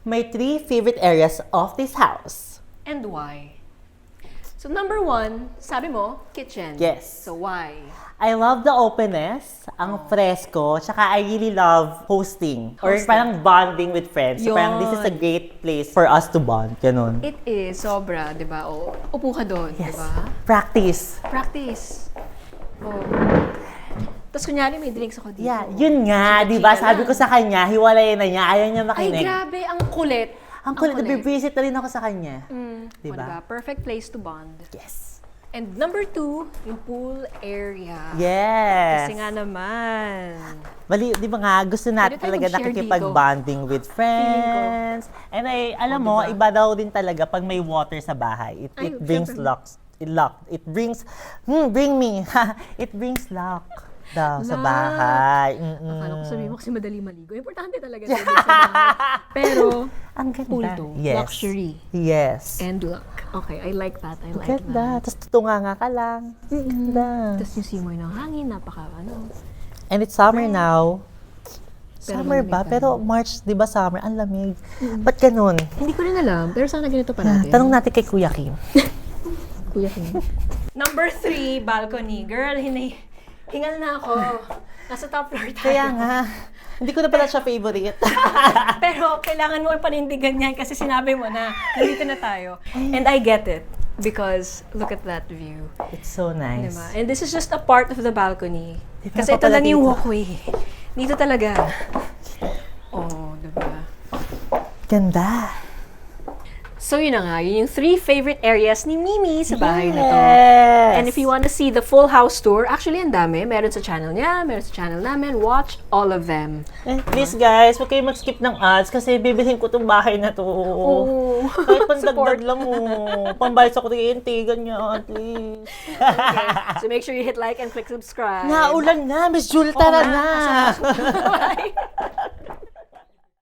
my 3 favorite areas of this house. And why? So number 1, sabi mo, kitchen. Yes. So why? I love the openness, ang fresco, tsaka I really love hosting. Or Hosting. parang bonding with friends. So parang this is a Yun. great place for us to bond. Ganun. It is, sobra, di ba? O, upo ka doon, di Yes. ba? Practice. Practice. Oh. Tapos kunyari may drinks ako dito. Yeah, yun nga, di ba? Chika Sabi lang. ko sa kanya, hiwalayin na niya, ayaw niya Ay, makinig. grabe, ang kulit. Ang kulit, nabibisit na rin ako sa kanya. Di Diba? ba? Perfect place to bond. Yes. And number 2, yung pool area. Yes. Kasi nga naman. Bali, di ba nga, gusto natin Pwede tayo talaga mag-share nakikipag-bonding with friends. And alam mo, diba? iba daw din talaga pag may water sa bahay. Ay, It brings syempre. It brings, bring me. It brings luck daw sa Luck. bahay. Akala ko sabihin mo kasi madali maligo. Importante talaga sa bahay. Pero, Ang ganda. pool to. Yes. Luxury. Yes. And luck. Okay, I like that. I like Ganda. that. Tapos tutunga ka lang. Ganda. Tapos yung simoy ng hangin, And it's summer now. Pero Summer malamig ba? pa. Pero March, di ba summer? Ang lamig. Ba't ganun? Hindi ko rin alam, pero sana ganito pa natin. Tanong natin kay Kuya Kim. Kuya Kim. Number 3, balcony. Girl, hingal na ako. Nasa top floor tayo. Kaya nga, hindi ko na pala siya favorite. Pero kailangan mo panindigan yan kasi sinabi mo na nandito na tayo. And I get it. Because look at that view. It's so nice. Diba? And this is just a part of the balcony. Di ba Kasi ito pa pala lang yung dito? walkway. Dito talaga. Oh, diba? Ganda. So yun na nga, yun yung 3 favorite areas ni Mimi sa bahay na to. Yes. And if you want to see the full house tour, actually ang dami. Meron sa channel niya, meron sa channel namin. Watch all of them. Please guys, huwag kayo mag-skip ng ads kasi bibilhin ko tong bahay na to. Oh. Kahit Support. pandagdag lang mo. Pambayad sa kuryente, ganyan, please. So make sure you hit like and click subscribe. Naulan na, Miss Jul, tara Oo na. nga. Bye.